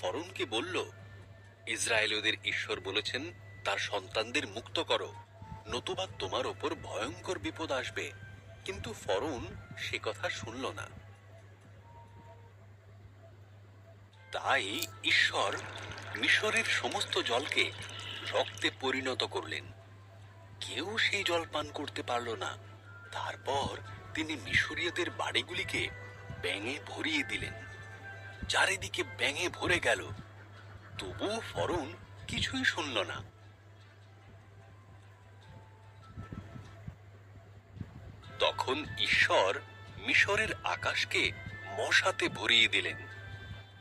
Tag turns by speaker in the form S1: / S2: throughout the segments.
S1: ফরৌনকে বলল, ইসরায়েলীয়দের ঈশ্বর বলেছেন তার সন্তানদের মুক্ত করো, নতুবা তোমার ওপর ভয়ঙ্কর বিপদ আসবে। কিন্তু ফরৌন সে কথা শুনল না। তাই ঈশ্বর মিশরের সমস্ত জলকে রক্তে পরিণত করলেন। কেউ সেই জল পান করতে পারল না। তারপর তিনি মিশরীয়দের বাড়িগুলিকে ব্যাঙে ভরিয়ে দিলেন। চারিদিকে ব্যাঙে ভরে গেল। তবুও ফরৌন কিছুই শুনল না। তখন ঈশ্বর মিশরের আকাশকে মশাতে ভরিয়ে দিলেন।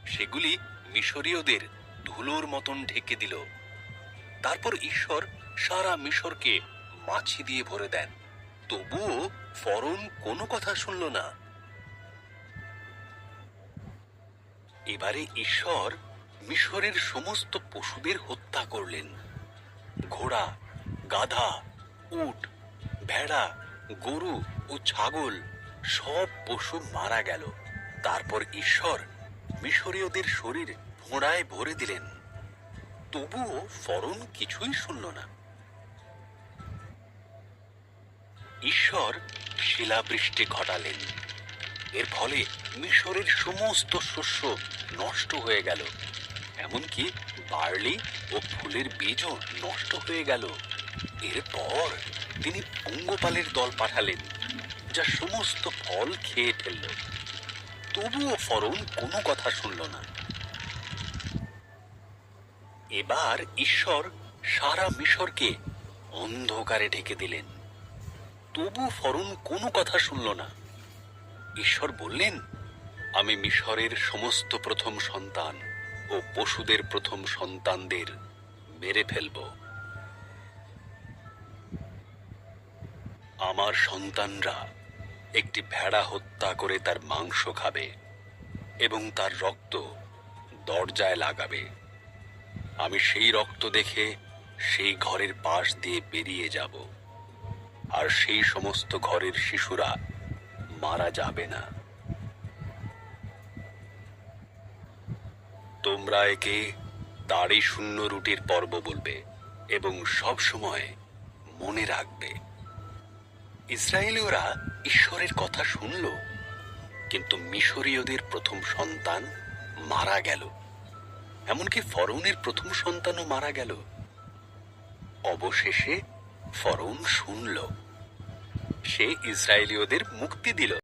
S1: সেগুলি মিশরীয়দের ধুলোর মতন ঢেকে দিল। তারপর ঈশ্বর সারা মিশরকে মাছি দিয়ে ভরে দেন। তবুও ফরৌন কোনো কথা শুনল না। এবারে ঈশ্বর মিশরের সমস্ত পশুদের হত্যা করলেন। ঘোড়া, গাধা, উট, ভেড়া, গরু ও ছাগল সব পশু মারা গেল। তারপর ঈশ্বর মিশরীয়দের শরীর ফোঁড়ায় ভরে দিলেন। তবুও ফরৌন কিছুই শুনল না। ঈশ্বর শিলাবৃষ্টি ঘটালেন। এর ফলে মিশরের সমস্ত শস্য নষ্ট হয়ে গেল। এমনকি বার্লি ও ফুলের বীজও নষ্ট হয়ে গেল। এরপর তিনি পঙ্গপালের দল পাঠালেন, যা সমস্ত ফল খেয়ে ফেলল। তবুও ফরৌন কোনো কথা শুনল না। এবার ঈশ্বর সারা মিশরকে অন্ধকারে ঢেকে দিলেন। তবু ফরৌন কোনো কথা শুনল না। ঈশ্বর বললেন, আমি মিশরের সমস্ত প্রথম সন্তান ও পশুদের প্রথম সন্তানদের মেরে ফেলব। আমার সন্তানরা একটি ভেড়া হত্যা করে তার মাংস খাবে এবং তার রক্ত দরজায় লাগাবে। আমি সেই রক্ত দেখে সেই ঘরের পাশ দিয়ে বেরিয়ে যাব, আর সেই সমস্ত ঘরের শিশুরা মারা যাবে না। তোমরা একে দাড়ি শূন্য রুটির পর্ব বলবে এবং সব সময় মনে রাখবে। ইসরায়েলীয়রা ঈশ্বরের কথা শুনল, কিন্তু মিশরীয়দের প্রথম সন্তান মারা গেল। এমনকি ফরৌনের প্রথম সন্তানও মারা গেল। অবশেষে ফরৌন শুনল। সে ইসরায়েলীয়দের মুক্তি দিল।